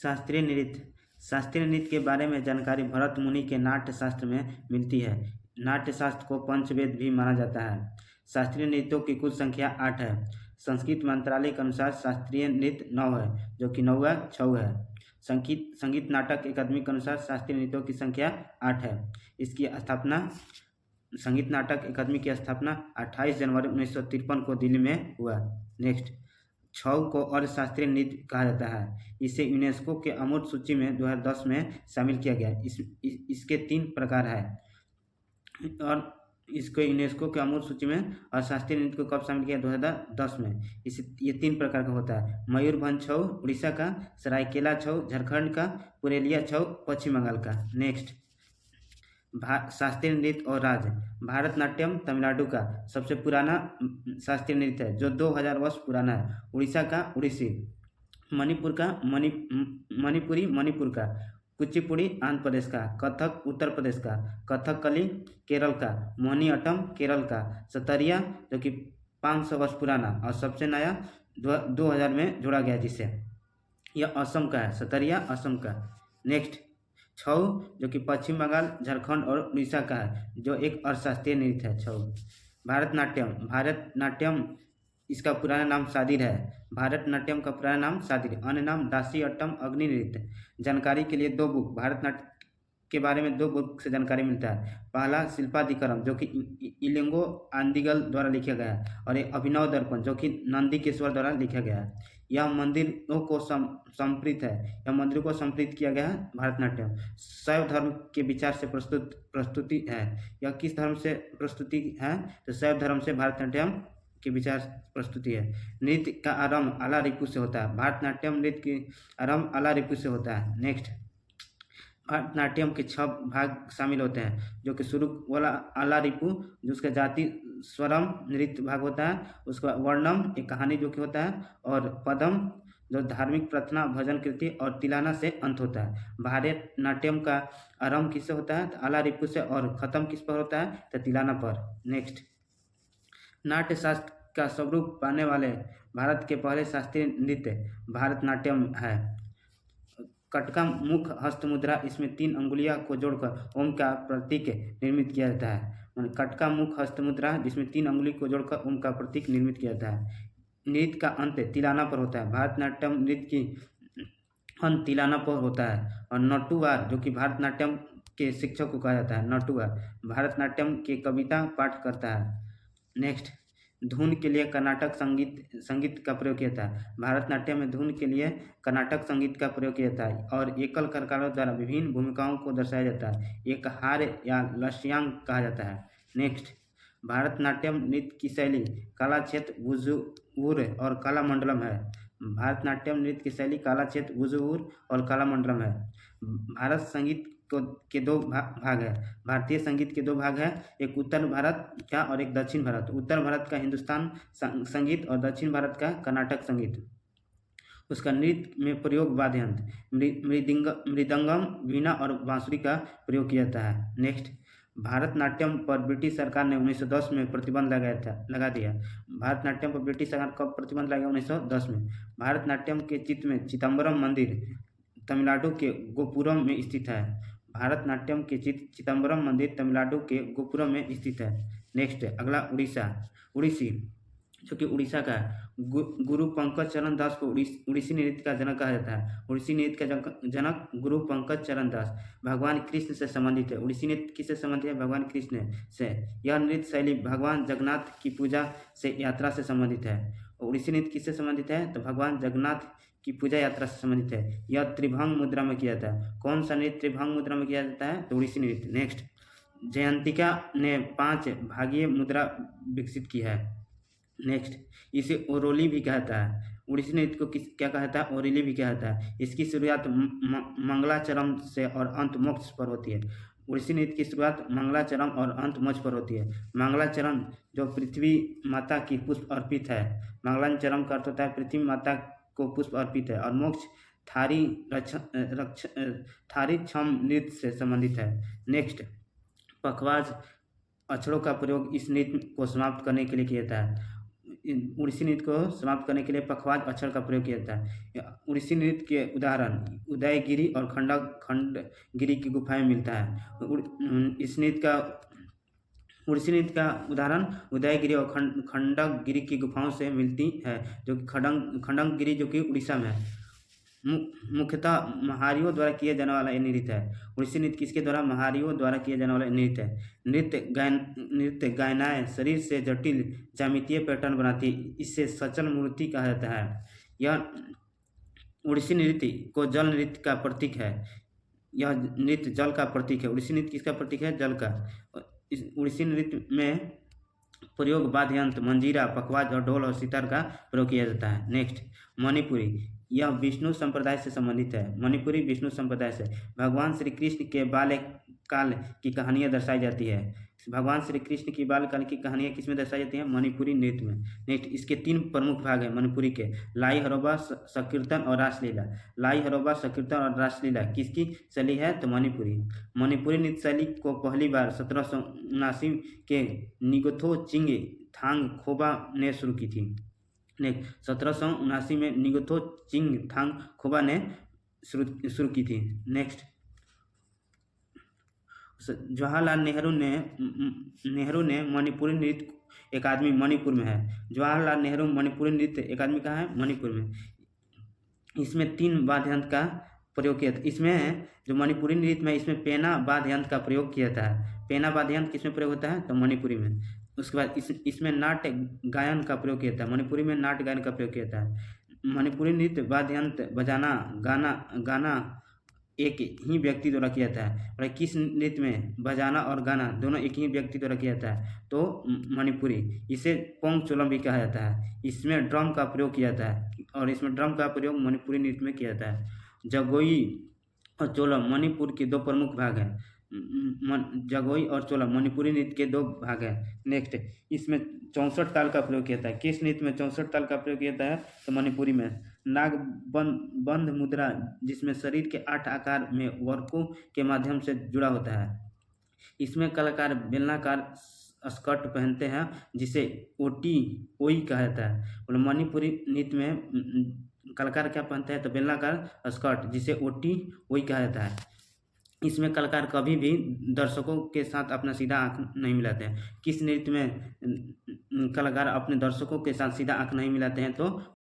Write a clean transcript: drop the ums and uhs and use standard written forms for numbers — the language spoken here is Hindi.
शास्त्रीय नृत्य। शास्त्रीय नृत्य के बारे में जानकारी भरत मुनि के नाट्य शास्त्र में मिलती है। नाट्य शास्त्र को पंचवेद भी माना जाता है। शास्त्रीय नृत्यों की कुल संख्या 8 है। संस्कृत मंत्रालय के अनुसार शास्त्रीय नृत्य 9 है, जो कि 9वां छऊ है। संगीत नाटक अकादमी के अनुसार शास्त्रीय नृत्यों की संख्या 8 है। इसकी स्थापना संगीत नाटक अकादमी की स्थापना 28 जनवरी 1953 को दिल्ली में हुआ। नेक्स्ट, छऊ को अर्ध शास्त्रीय नृत्य कहा जाता है। इसे यूनेस्को के अमूर्त सूची में 2010 में शामिल किया गया। इसके 3 प्रकार है और इसको यूनेस्को के अमूर्त सूची में और शास्त्रीय नृत्य को कब शामिल किया? 2010 में। ये 3 प्रकार का होता है। मयूरभंज छऊ उड़ीसा का, सरायकेला छऊ झारखंड का, पुरुलिया छऊ पश्चिम बंगाल का। नेक्स्ट, शास्त्रीय नृत्य और राज्य। भारतनाट्यम तमिलनाडु का सबसे पुराना शास्त्रीय नृत्य है, जो 2000 वर्ष पुराना है। उड़ीसा का उड़ीसी, मणिपुर का मणिपुरी मणिपुर का, कुचिपुड़ी आंध्र प्रदेश का, कथक उत्तर प्रदेश का, कथकली केरल का, मोहिनीअट्टम केरल का, सतरिया जो कि 500 वर्ष पुराना और सबसे नया 2000 में जोड़ा गया जिसे, यह असम का है। सतरिया असम का। नेक्स्ट, छऊ जो कि पश्चिम बंगाल झारखंड और उड़ीसा का है, जो एक अशास्त्रीय नृत्य है छऊ। भारतनाट्यम इसका पुराना नाम सादिर है। भारतनाट्यम का पुराना नाम सादिर, अन्य नाम दासी अट्टम अग्नि नृत्य। जानकारी के लिए 2 बुक भारतनाट्यम के बारे में 2 बुक से जानकारी मिलता है। पहला शिल्पाधिकरम जो कि इलिंगो आंदिगल द्वारा लिखा गया है, और एक अभिनव दर्पण जो कि नंदीकेश्वर द्वारा लिखा गया है। यह मंदिरों को समर्पित है। यह मंदिरों को समर्पित किया गया है। भारतनाट्यम शैव धर्म के विचार से प्रस्तुति है। यह किस धर्म से प्रस्तुति है? तो शैव धर्म से भारतनाट्यम के विचार प्रस्तुति है। नृत्य का आरंभ आला रिपु से होता है। भारतनाट्यम नृत्य की आरंभ आला रिपु से होता है। नेक्स्ट, भारतनाट्यम के 6 भाग शामिल होते हैं, जो कि शुरू वाला आला रिपु जो उसका जाति स्वरम नृत्य भाग होता है, उसका वर्णम एक कहानी जो कि होता है, और पदम जो धार्मिक प्रार्थना भजन कृति, और तिलाना से अंत होता है। भारतनाट्यम का आरंभ किससे होता है? तो आला रिपु से, और खत्म किस पर होता है? तो तिलाना पर। नेक्स्ट, नाट्य शास्त्र का स्वरूप पाने वाले भारत के पहले शास्त्रीय नृत्य भारतनाट्यम है। कटका मुख हस्त मुद्रा, इसमें 3 अंगुलियां को जोड़कर ओम का प्रतीक निर्मित किया जाता है। कटका मुख हस्त मुद्रा जिसमें 3 अंगुली को जोड़कर ओम का प्रतीक निर्मित किया जाता है। नृत्य का अंत तिलाना पर होता है। भारतनाट्यम नृत्य की अंत तिलाना पर होता है। और नटुवार जो कि भारतनाट्यम के शिक्षक को कहा जाता है, नटुवार भारतनाट्यम के कविता पाठ करता है। नेक्स्ट, धुन के लिए कर्नाटक संगीत का प्रयोग किया जाता है। भारतनाट्यम में धुन के लिए कर्नाटक संगीत का प्रयोग किया जाता है, और एकल कलाकारों द्वारा विभिन्न भूमिकाओं को दर्शाया जाता है। एक हार या लक्ष्यांक कहा जाता है। नेक्स्ट, भारतनाट्यम नृत्य की शैली कालाक्षेत्र, वुजुवुर और कालामंडलम है। भारतनाट्यम नृत्य की शैली कालाक्षेत्र, वुजुवुर और कालामंडलम है। भारत संगीत के 2 भाग है। भारतीय संगीत के 2 भाग है, एक उत्तर भारत का और एक दक्षिण भारत। उत्तर भारत का हिंदुस्तान संगीत और दक्षिण भारत का कर्नाटक संगीत। उसका नृत्य में प्रयोग वाद्य यंत्र मृदंगम, वीणा और बांसुरी का प्रयोग किया जाता है। नेक्स्ट, भारतनाट्यम पर ब्रिटिश सरकार ने 1910 में प्रतिबंध लगा दिया। भारतनाट्यम पर ब्रिटिश सरकार कब प्रतिबंध लगा? 1910 में। भारतनाट्यम के चित्र में चिदम्बरम मंदिर तमिलनाडु के गोपुरम में स्थित है। भारतनाट्यम के चित्र चिदम्बरम मंदिर तमिलनाडु के गोपुरम में स्थित है। नेक्स्ट, अगला उड़ीसी जो कि उड़ीसा का है। गुरु पंकज चरण दास को उड़ीसी नृत्य का जनक कहा जाता है। उड़ीसी नृत्य का जनक गुरु पंकज चरण दास भगवान कृष्ण से संबंधित है। उड़ीसी नृत्य किससे संबंधित है? भगवान कृष्ण से। यह नृत्य शैली भगवान जगन्नाथ की पूजा से यात्रा से संबंधित है। उड़ीसी नृत्य किससे संबंधित है? तो भगवान जगन्नाथ की पूजा यात्रा से संबंधित है। यह त्रिभंग मुद्रा में किया जाता है। कौन सा नृत्य त्रिभंग मुद्रा में किया जाता है? तो उड़ीसी नृत्य। नेक्स्ट, जयंतिका ने 5 भागीय मुद्रा विकसित की है। नेक्स्ट, इसे ओरोली भी कहता है। उड़ीसी नृत्य को क्या कहता है? ओरोली भी कहता है। इसकी शुरुआत मंगलाचरण से और अंत मोक्ष पर होती है। उड़ीसी नृत्य की शुरुआत मंगलाचरण और अंत मोक्ष पर होती है। मंगलाचरण जो पृथ्वी माता की पुष्प अर्पित है। मंगलाचरण का अर्थ होता है पृथ्वी माता को पुष्प अर्पित है, और मोक्ष थारी छम नृत्य से संबंधित है। नेक्स्ट, पखवाज अक्षरों का प्रयोग इस नृत्य को समाप्त करने के लिए किया जाता है। उड़ीसी नृत्य को समाप्त करने के लिए पखवाज अक्षर का प्रयोग किया जाता है। उड़ीसी नृत्य के उदाहरण उदयगिरी और खंडगिरी की गुफाएं मिलता है। इस नृत्य का उड़ीसी नृत्य का उदाहरण उदयगिरी और खंडगिरी की गुफाओं से मिलती है, जो कि खंडगिरी जो कि उड़ीसा में है। मुख्यतः महारियों द्वारा किया जाने वाला ये नृत्य है। उड़ीसी नृत्य किसके द्वारा? महारियों द्वारा किया जाने वाला नृत्य है। नृत्य गायनाएं शरीर से जटिल ज्यामितीय पैटर्न बनाती है, इससे सचल मूर्ति कहा जाता है। यह उड़ीसी नृत्य को जल नृत्य का प्रतीक है। यह नृत्य जल का प्रतीक है। उड़ीसी नृत्य किसका प्रतीक है? जल का। इस उड़ीसी नृत्य में प्रयोग वाद्य यंत्र मंजीरा, पखवाज और ढोल और सितार का प्रयोग किया जाता है। नेक्स्ट, मणिपुरी। यह विष्णु संप्रदाय से संबंधित है। मणिपुरी विष्णु संप्रदाय से भगवान श्री कृष्ण के बाल्यकाल की कहानियाँ दर्शाई जाती है। भगवान श्री कृष्ण की बाल्यकाल की कहानियाँ किसमें दर्शाई जाती हैं? मणिपुरी नृत्य में। नेक्स्ट, इसके 3 प्रमुख भाग हैं मणिपुरी के, लाई हरोबा, संकीर्तन और रासलीला। लाई हरोबा, संकीर्तन और रासलीला किसकी शैली है? तो मणिपुरी। मणिपुरी नृत्य शैली को पहली बार 1779 के निगोथो चिंगे थांग खोबा ने शुरू की थी। नेक्स्ट, 1779 में निगोथो चिंग थांग खोबा ने शुरू की थी। नेक्स्ट, जवाहरलाल नेहरू ने मणिपुरी नृत्य अकादमी मणिपुर में है। जवाहरलाल नेहरू मणिपुरी नृत्य अकादमी कहाँ है? मणिपुर में। इसमें 3 वाद्य यंत्र का प्रयोग किया था। इसमें जो मणिपुरी नृत्य में इसमें पेना वाद्य यंत्र का प्रयोग किया जाता है। पेना वाद्य यंत्र किसमें प्रयोग होता है? तो मणिपुरी में। उसके बाद इसमें नाट्य गायन का प्रयोग किया जाता है। मणिपुरी में नाट्य गायन का प्रयोग किया जाता है। मणिपुरी नृत्य वाद्य यंत्र बजाना गाना एक ही व्यक्ति द्वारा किया जाता है। और किस नृत्य में बजाना और गाना दोनों एक ही व्यक्ति द्वारा किया जाता है? तो मणिपुरी। इसे पोंगचोलम भी कहा जाता है। इसमें ड्रम का प्रयोग किया जाता है और इसमें ड्रम का प्रयोग मणिपुरी नृत्य में किया जाता है। जगोई और चोलम मणिपुर के 2 प्रमुख भाग हैं। जगोई और चोलम मणिपुरी नृत्य के 2 भाग हैं। नेक्स्ट, इसमें 64 ताल का प्रयोग किया जाता है। किस नृत्य में 64 ताल का प्रयोग किया जाता है? तो मणिपुरी में। नाग बंध मुद्रा, जिसमें शरीर के 8 आकार में वर्कों के माध्यम से जुड़ा होता है। इसमें कलाकार बेलनाकार स्कर्ट पहनते हैं, जिसे ओई कहा जाता है। और मणिपुरी नृत्य में कलाकार क्या पहनते हैं? तो बेलनाकार स्कर्ट, जिसे ओई कहा जाता है। इसमें कलाकार कभी भी दर्शकों के साथ अपना सीधा आंख नहीं मिलाते हैं। किस नृत्य में कलाकार अपने दर्शकों के साथ सीधा आंख नहीं मिलाते हैं? तो